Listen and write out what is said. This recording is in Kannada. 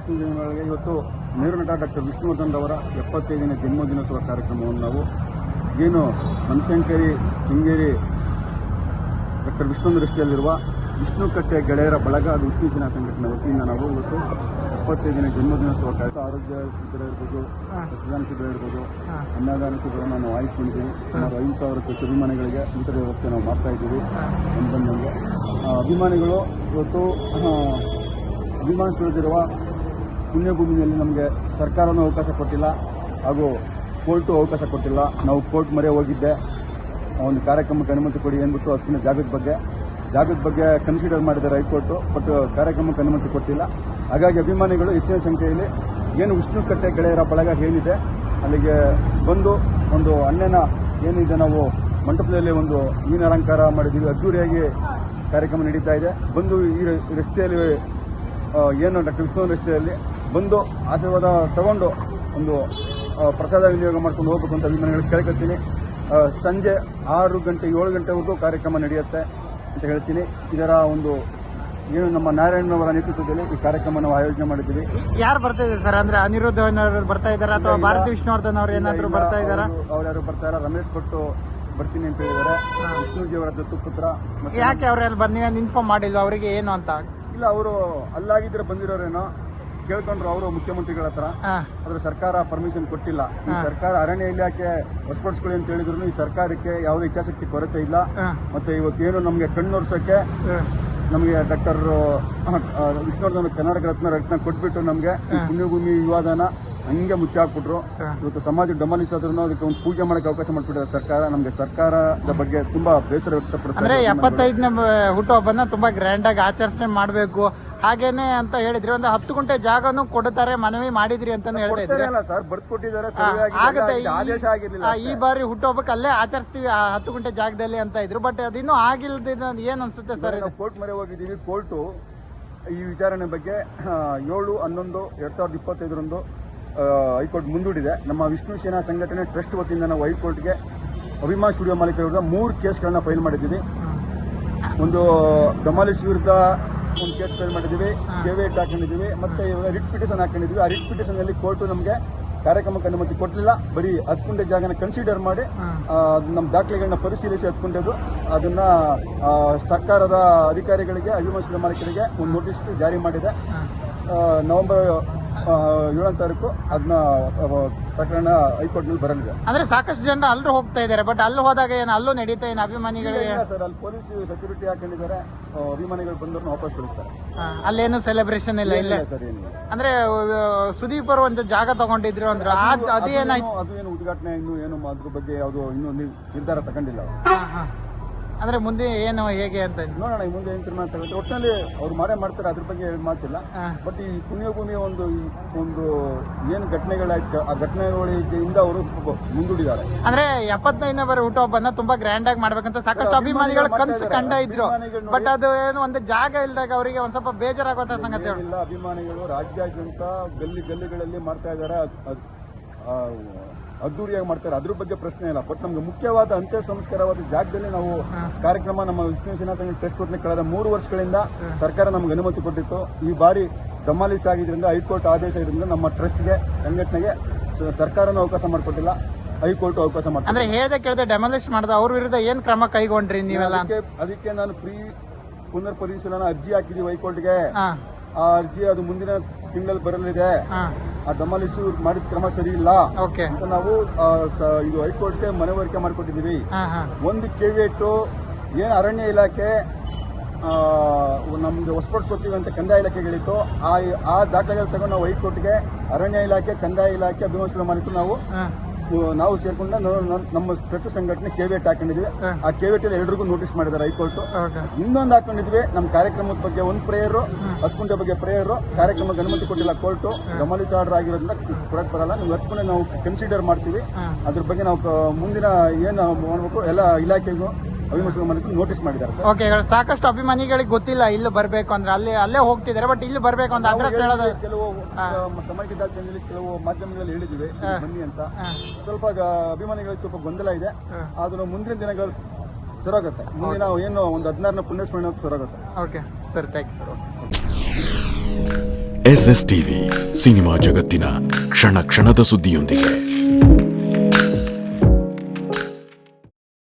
ಇವತ್ತಿನ ದಿನಗಳಿಗೆ ಇವತ್ತು ಮೇರುನಟ ಡಾಕ್ಟರ್ ವಿಷ್ಣುವರ್ಧನ್ ಅವರ 75ನೇ ಜನ್ಮದಿನೋತ್ಸವ ಕಾರ್ಯಕ್ರಮವನ್ನು ನಾವು ಏನು ಬನಶಂಕರಿ ಶೃಂಗೇರಿ ಡಾಕ್ಟರ್ ವಿಷ್ಣು ರಸ್ತೆಯಲ್ಲಿರುವ ವಿಷ್ಣು ಕಟ್ಟೆ ಗೆಳೆಯರ ಬಳಗ ಅದು ವಿಷ್ಣು ಸೇನಾ ಸಂಘಟನೆ ವತಿಯಿಂದ ನಾವು ಇವತ್ತು 75ನೇ ಜನ್ಮದಿನೋತ್ಸವ ಕಾರ್ಯಕ್ರಮ ಆರೋಗ್ಯ ಶಿಬಿರ ಇರ್ಬೋದು, ರಕ್ತದಾನ ಶಿಬಿರ ಇರ್ಬೋದು, ಅನ್ನದಾನ ಶಿಬಿರ ನಾವು ಆಯ್ಕೊಂಡಿದ್ದೀವಿ. ಸುಮಾರು 5,000 ಅಭಿಮಾನಿಗಳಿಗೆ ಊಟದ ವ್ಯವಸ್ಥೆ ನಾವು ಮಾಡ್ತಾ ಇದ್ದೀವಿ. ಬಂದಂಗೆ ಅಭಿಮಾನಿಗಳು ಇವತ್ತು ಅಭಿಮಾನಿಸುತ್ತಿರುವ ಪುಣ್ಯಭೂಮಿಯಲ್ಲಿ ನಮಗೆ ಸರ್ಕಾರನೂ ಅವಕಾಶ ಕೊಟ್ಟಿಲ್ಲ, ಹಾಗೂ ಕೋರ್ಟು ಅವಕಾಶ ಕೊಟ್ಟಿಲ್ಲ. ನಾವು ಕೋರ್ಟ್ ಮೊರೆ ಹೋಗಿದ್ದೆ, ಒಂದು ಕಾರ್ಯಕ್ರಮಕ್ಕೆ ಅನುಮತಿ ಕೊಡಿ ಅಂದ್ಬಿಟ್ಟು ಅದಕ್ಕಿಂತ ಜಾಗದ ಬಗ್ಗೆ ಕನ್ಸಿಡರ್ ಮಾಡಿದ್ದಾರೆ ಹೈಕೋರ್ಟು, ಬಟ್ ಕಾರ್ಯಕ್ರಮಕ್ಕೆ ಅನುಮತಿ ಕೊಟ್ಟಿಲ್ಲ. ಹಾಗಾಗಿ ಅಭಿಮಾನಿಗಳು ಹೆಚ್ಚಿನ ಸಂಖ್ಯೆಯಲ್ಲಿ ಏನು ವಿಷ್ಣು ಕಟ್ಟೆ ಗೆಳೆಯರ ಬಳಗ ಏನಿದೆ ಅಲ್ಲಿಗೆ ಬಂದು ಒಂದು ಅಣ್ಣನ ಏನಿದೆ ನಾವು ಮಂಟಪದಲ್ಲಿ ಒಂದು ಮೀನು ಅಲಂಕಾರ ಮಾಡಿದ್ದೀವಿ, ಅದ್ದೂರಿಯಾಗಿ ಕಾರ್ಯಕ್ರಮ ನಡೀತಾ ಇದೆ. ಬಂದು ಈ ರಸ್ತೆಯಲ್ಲಿ ಏನು ಡಾಕ್ಟರ್ ವಿಷ್ಣು ರಸ್ತೆಯಲ್ಲಿ ಬಂದು ಆಶೀರ್ವಾದ ತಗೊಂಡು ಒಂದು ಪ್ರಸಾದ ವಿನಿಯೋಗ ಮಾಡ್ಕೊಂಡು ಹೋಗಬೇಕು ಅಂತ ಅಭಿಮಾನಿಗಳಿಗೆ ಕೇಳ್ಕೊಳ್ತೀನಿ. ಸಂಜೆ 6 ಗಂಟೆ 7 ಗಂಟೆವರೆಗೂ ಕಾರ್ಯಕ್ರಮ ನಡೆಯುತ್ತೆ ಅಂತ ಹೇಳ್ತೀನಿ. ಇದರ ಒಂದು ಏನು ನಮ್ಮ ನಾರಾಯಣನವರ ನೇತೃತ್ವದಲ್ಲಿ ಈ ಕಾರ್ಯಕ್ರಮ ನಾವು ಆಯೋಜನೆ ಮಾಡಿದ್ದೀವಿ. ಯಾರು ಬರ್ತಾ ಇದ್ದಾರೆ ಸರ್? ಅಂದ್ರೆ ಅನಿರುದ್ಧ ಬರ್ತಾ ಇದ್ದಾರೆ ಅಥವಾ ಭಾರತಿ ವಿಷ್ಣುವರ್ಧನ್ ಅವರು ಏನಾದ್ರು ಬರ್ತಾ ಇದ್ದಾರಾ? ಅವ್ರು ಯಾರು ಬರ್ತಾ ಇಲ್ಲ. ರಮೇಶ್ ಭಟ್ಟು ಬರ್ತೀನಿ ಅಂತ ಹೇಳಿದ್ದಾರೆ. ವಿಷ್ಣುಜಿ ಅವರ ದತ್ತುಪುತ್ರ. ಯಾಕೆ ಅವರೆಲ್ಲ ಬನ್ನಿ ಇನ್ಫಾರ್ಮ್ ಮಾಡಿಲ್ಲ ಅವರಿಗೆ ಏನು ಅಂತ? ಇಲ್ಲ, ಅವರು ಅಲ್ಲಾಗಿದ್ರೆ ಬಂದಿರೋರೇನೋ ಕೇಳ್ಕೊಂಡ್ರು ಅವರು ಮುಖ್ಯಮಂತ್ರಿಗಳ ಹತ್ರ. ಆದ್ರೆ ಸರ್ಕಾರ ಪರ್ಮಿಷನ್ ಕೊಟ್ಟಿಲ್ಲ. ಈ ಸರ್ಕಾರ ಅರಣ್ಯ ಇಲಾಖೆ ವಶಪಡಿಸ್ಕೊಳ್ಳಿ ಅಂತ ಹೇಳಿದ್ರು ಈ ಸರ್ಕಾರಕ್ಕೆ ಯಾವುದೇ ಇಚ್ಛಾಶಕ್ತಿ ಕೊರತೆ ಇಲ್ಲ. ಮತ್ತೆ ಇವತ್ತೇನು ನಮಗೆ ಕಣ್ಣೋರ್ಸಕ್ಕೆ ನಮಗೆ ಡಾಕ್ಟರ್ ವಿಷ್ಣುವರ್ಧನ್ ಕರ್ನಾಟಕ ರತ್ನ ಕೊಟ್ಬಿಟ್ಟು ನಮಗೆ ಪುಣ್ಯಭೂಮಿ ವಿವಾದನ ಹಂಗೆ ಮುಚ್ಚಾಕ್ಬಿಟ್ರು. ಇವತ್ತು ಸಮಾಜ ಡಮಾಲಿಸ್ ಆದ್ರೂ ಅದಕ್ಕೆ ಒಂದು ಪೂಜೆ ಮಾಡಕ್ಕೆ ಅವಕಾಶ ಮಾಡ್ಬಿಟ್ಟಿದೆ ಸರ್ಕಾರ. ನಮಗೆ ಸರ್ಕಾರದ ಬಗ್ಗೆ ತುಂಬಾ ಬೇಸರ ವ್ಯಕ್ತಪಡಿಸ್ತಾರೆ. ಅಂದ್ರೆ 75ನೇ ಹುಟ್ಟುಹಬ್ಬನ ತುಂಬಾ ಗ್ರ್ಯಾಂಡ್ ಆಗಿ ಆಚರಣೆ ಮಾಡಬೇಕು ಹಾಗೇನೆ ಅಂತ ಹೇಳಿದ್ರಿ. ಒಂದು 10 ಗುಂಟೆ ಜಾಗನೂ ಕೊಡುತ್ತಾರೆ ಮನವಿ ಮಾಡಿದ್ರಿ ಅಂತ ಹೇಳಿದ್ರಿ. ಸರ್ ಬರ್ಕೊಟ್ಟಿದ್ದಾರೆ, ಆದೇಶ ಆಗಿರಲಿಲ್ಲ. ಈ ಬಾರಿ ಹುಟ್ಟುಹಬ್ಬಕ್ಕೆ ಅಲ್ಲೇ ಆಚರಿಸ್ತೀವಿ 10 ಗುಂಟೆ ಜಾಗದಲ್ಲಿ ಅಂತ ಇದ್ರು. ಬಟ್ ಅದಿನ್ನೂ ಆಗಿಲ್ದ ಏನ್ ಅನ್ಸುತ್ತೆ ಸರ್? ಕೋರ್ಟ್ ಮೊರೆ ಹೋಗಿದ್ದೀವಿ. ಕೋರ್ಟು ಈ ವಿಚಾರಣೆ ಬಗ್ಗೆ 7/11/2025 ಹೈಕೋರ್ಟ್ ಮುಂದೂಡಿದೆ. ನಮ್ಮ ವಿಷ್ಣು ಸೇನಾ ಸಂಘಟನೆ ಟ್ರಸ್ಟ್ ವತಿಯಿಂದ ನಾವು ಹೈಕೋರ್ಟ್ಗೆ ಅಭಿಮಾನ್ ಸ್ಟುಡಿಯೋ ಮಾಲೀಕರ ವಿರುದ್ಧ 3 ಕೇಸ್ಗಳನ್ನ ಫೈಲ್ ಮಾಡಿದ್ದೀವಿ. ಒಂದು ಡಮಾಲಿಶ್ ವಿರುದ್ಧ ಒಂದು ಕೇಸ್ ಫೈಲ್ ಮಾಡಿದ್ದೀವಿ, ಕೇವೇಟ್ ಹಾಕೊಂಡಿದ್ದೀವಿ, ಮತ್ತೆ ಇವಾಗ ರಿಟ್ ಪಿಟಿಷನ್ ಹಾಕೊಂಡಿದ್ದೀವಿ. ಆ ರಿಟ್ ಪಿಟಿಷನ್ ಅಲ್ಲಿ ಕೋರ್ಟು ನಮಗೆ ಕಾರ್ಯಕ್ರಮಕ್ಕೆ ಅನುಮತಿ ಕೊಡಲಿಲ್ಲ. ಬರೀ 10 ಗುಂಟೆ ಜಾಗನ ಕನ್ಸಿಡರ್ ಮಾಡಿ ನಮ್ಮ ದಾಖಲೆಗಳನ್ನ ಪರಿಶೀಲಿಸಿ 10 ಗುಂಟೆದು ಅದನ್ನ ಸರ್ಕಾರದ ಅಧಿಕಾರಿಗಳಿಗೆ ಅಭಿಮಾನಿಸಿದ ಮಾಲೀಕರಿಗೆ ಒಂದು ನೋಟಿಸ್ ಜಾರಿ ಮಾಡಿದೆ. ನವೆಂಬರ್ 7ನೇ ತಾರೀಕು ಅದನ್ನ ಪ್ರಕರಣ ಹೈಕೋರ್ಟ್ನಲ್ಲಿ ಬರಲಿದೆ. ಅಂದ್ರೆ ಸಾಕಷ್ಟು ಜನ ಅಲ್ಲೂ ಹೋಗ್ತಾ ಇದ್ದಾರೆ. ಬಟ್ ಅಲ್ಲಿ ಹೋದಾಗ ಏನು ಅಲ್ಲೂ ನಡೀತಾ ಏನು ಅಭಿಮಾನಿಗಳಿಗೆ? ಸರ್, ಅಲ್ಲಿ ಪೊಲೀಸ್ ಸೆಕ್ಯೂರಿಟಿ ಹಾಕೊಂಡಿದ್ದಾರೆ. ಅಭಿಮಾನಿಗಳು ಬಂದವ್ರನ್ನ ವಾಪಸ್ ಕಳಿಸ್ತಾರೆ. ಅಲ್ಲೇನು ಸೆಲೆಬ್ರೇಷನ್ ಇಲ್ಲ ಇಲ್ಲ ಸರ್, ಏನಿಲ್ಲ. ಅಂದ್ರೆ ಸುದೀಪ್ ಅವರು ಒಂದು ಜಾಗ ತಗೊಂಡಿದ್ರು ಅಂದ್ರೆ ಅದೇನಾಯ್ತು? ಅದು ಏನು ಉದ್ಘಾಟನೆ ಇನ್ನು ಏನು ಅದ್ರ ಬಗ್ಗೆ ಯಾವುದು ಇನ್ನೂ ನಿರ್ಧಾರ ತಗೊಂಡಿಲ್ಲ. ಅಂದ್ರೆ ಮುಂದೆ ಏನು ಹೇಗೆ ಅಂತ ನೋಡೋಣ. ಈ ಮುಂದೆ ಏನು ತೀರ್ಮಾನ ತಗೊಳ್ತಾರೆ. ಒಟ್ಟಿನಲ್ಲಿ ಅವ್ರು ಮಾಡ್ತಾರೆ, ಅದ್ರ ಬಗ್ಗೆ ಮಾತಿಲ್ಲ. ಬಟ್ ಈ ಪುಣ್ಯಭೂಮಿಯ ಒಂದು ಏನು ಘಟನೆಗಳಾಯ್ತು ಆ ಘಟನೆಗಳಿಂದ ಅವರು ಮುಂದೂಡಿದ್ದಾರೆ. ಅಂದ್ರೆ 75ನೇ ಬಾರಿ ಹುಟ್ಟುಹಬ್ಬನ ತುಂಬಾ ಗ್ರ್ಯಾಂಡ್ ಆಗಿ ಮಾಡ್ಬೇಕಂತ ಸಾಕಷ್ಟು ಅಭಿಮಾನಿಗಳು ಕನಸು ಕಂಡ ಇದ್ರು. ಬಟ್ ಅದು ಏನು ಒಂದು ಜಾಗ ಇಲ್ದಾಗ ಅವರಿಗೆ ಒಂದ್ ಸ್ವಲ್ಪ ಬೇಜಾರಾಗುವಂತ ಸಂಗತಿ ಇಲ್ಲ. ಅಭಿಮಾನಿಗಳು ರಾಜ್ಯಾದ್ಯಂತ ಗಲ್ಲಿಗಳಲ್ಲಿ ಮಾಡ್ತಾ ಇದ್ದಾರೆ, ಅದ್ದೂರಿಯಾಗಿ ಮಾಡ್ತಾರೆ. ಅದ್ರ ಬಗ್ಗೆ ಪ್ರಶ್ನೆ ಇಲ್ಲ. ಬಟ್ ನಮ್ಗೆ ಮುಖ್ಯವಾದ ಅಂತ್ಯ ಸಂಸ್ಕಾರವಾದ ಜಾಗದಲ್ಲಿ ನಾವು ಕಾರ್ಯಕ್ರಮ ನಮ್ಮ ವಿಷ್ಣು ಸೇನಾ ಸಂಘಟನೆ ಟ್ರಸ್ಟ್ ಕೊಟ್ಟರೆ ಕಳೆದ 3 ವರ್ಷಗಳಿಂದ ಸರ್ಕಾರ ನಮ್ಗೆ ಅನುಮತಿ ಕೊಟ್ಟಿತ್ತು. ಈ ಬಾರಿ ಡಮಾಲಿಸ್ ಆಗಿದ್ರಿಂದ ಹೈಕೋರ್ಟ್ ಆದೇಶ ಇದ್ರಿಂದ ನಮ್ಮ ಟ್ರಸ್ಟ್ಗೆ ಸಂಘಟನೆಗೆ ಸರ್ಕಾರನೂ ಅವಕಾಶ ಮಾಡಿಕೊಟ್ಟಿಲ್ಲ, ಹೈಕೋರ್ಟ್ ಅವಕಾಶ ಮಾಡ್ತಾರೆ. ಅಂದ್ರೆ ಹೇಳ್ದೆ ಕೇಳದೆ ಡೆಮಾಲಿಶ್ ಮಾಡಿದ ಅವ್ರ ವಿರುದ್ಧ ಏನ್ ಕ್ರಮ ಕೈಗೊಂಡ್ರಿ ನೀವೆಲ್ಲ? ಅದಕ್ಕೆ ನಾನು ಪುನರ್ ಪರಿಶೀಲನಾ ಅರ್ಜಿ ಹಾಕಿದೀವಿ ಹೈಕೋರ್ಟ್ಗೆ. ಆ ಅರ್ಜಿ ಅದು ಮುಂದಿನ ತಿಂಗಳಲ್ಲಿ ಬರಲಿದೆ. ಆ ಡಮಾಲಿಶ್ ಮಾಡಿದ ಕ್ರಮ ಸರಿ ಇಲ್ಲ ಅಂತ ನಾವು ಇದು ಹೈಕೋರ್ಟ್ಗೆ ಮನವರಿಕೆ ಮಾಡಿಕೊಟ್ಟಿದ್ದೀವಿ. ಒಂದು ಕೇವಿಟ್ಟು ಏನು ಅರಣ್ಯ ಇಲಾಖೆ ನಮ್ಗೆ ವಶಪಡಿಸ್ಕೊಡ್ತೀವಿ ಅಂತ ಕಂದಾಯ ಇಲಾಖೆಗಳಿತ್ತು. ಆ ದಾಖಲೆಗಳು ತಗೊಂಡು ನಾವು ಹೈಕೋರ್ಟ್ಗೆ ಅರಣ್ಯ ಇಲಾಖೆ, ಕಂದಾಯ ಇಲಾಖೆ, ಅಭಿಮಾನಿಸುವ ಮಾಲೀಕರು ನಾವು ಸೇರ್ಕೊಂಡು ನಮ್ಮ ಟ್ರಸ್ಟ್ ಸಂಘಟನೆ ಕೇವೇಟ್ ಹಾಕೊಂಡಿದ್ವಿ. ಆ ಕೇವೇಟ್ ಎಲ್ರಿಗೂ ನೋಟಿಸ್ ಮಾಡಿದ್ದಾರೆ ಹೈಕೋರ್ಟ್. ಇನ್ನೊಂದು ಹಾಕೊಂಡಿದ್ವಿ ನಮ್ಮ ಕಾರ್ಯಕ್ರಮದ ಬಗ್ಗೆ ಒಂದು ಪ್ರೇಯರ್, 10 ಗುಂಟೆ ಬಗ್ಗೆ ಪ್ರೇಯರ್. ಕಾರ್ಯಕ್ರಮಕ್ಕೆ ಅನುಮತಿ ಕೊಟ್ಟಿಲ್ಲ ಕೋರ್ಟು. ಡಮಾಲಿಶ್ ಆರ್ಡರ್ ಆಗಿರೋದ್ರಿಂದ ಕೊಡಕ್ ಬರಲ್ಲ. ನೀವು 10 ಗುಂಟೆ ನಾವು ಕನ್ಸಿಡರ್ ಮಾಡ್ತೀವಿ. ಅದ್ರ ಬಗ್ಗೆ ನಾವು ಮುಂದಿನ ಏನು ಮಾಡಬೇಕು ಎಲ್ಲ ಇಲಾಖೆಗೂ ಅಭಿಮಾನಿಸುವ ಮಾಲೀಕರು ನೋಟಿಸ್ ಮಾಡಿದ್ದಾರೆ. ಓಕೆ, ಸಾಕಷ್ಟು ಅಭಿಮಾನಿಗಳಿಗೆ ಗೊತ್ತಿಲ್ಲ ಇಲ್ಲಿ ಬರ್ಬೇಕು ಅಂದ್ರೆ ಅಲ್ಲೇ ಹೋಗ್ತಿದ್ದಾರೆ. ಬಟ್ ಇಲ್ಲಿ ಬರ್ಬೇಕು ಅಂತ ಅಡ್ರೆಸ್ ಹೇಳೋದು ಕೆಲವು ಸಮಾಜ ಜಾತಿಯಲ್ಲಿ ಕೆಲವು ಮಾಧ್ಯಮಗಳಲ್ಲಿ ಹೇಳಿದ್ದೀವಿ ಬನ್ನಿ ಅಂತ. ಸ್ವಲ್ಪ ಅಭಿಮಾನಿಗಳಿಗೆ ಸ್ವಲ್ಪ ಗೊಂದಲ ಇದೆ. ಆದ್ರೂ ಮುಂದಿನ ದಿನಗಳು ಸರೋಗುತ್ತೆ. ಮುಂದಿನ ಏನು ಒಂದು 16ನೇ ಪುಣ್ಯಸ್ಮರಣೆ ಸರೋಗುತ್ತೆ. Okay sir, thank you. SSTV cinema ಜಗತ್ತಿನ ಕ್ಷಣ ಕ್ಷಣದ ಸುದ್ದಿಯೊಂದಿಗೆ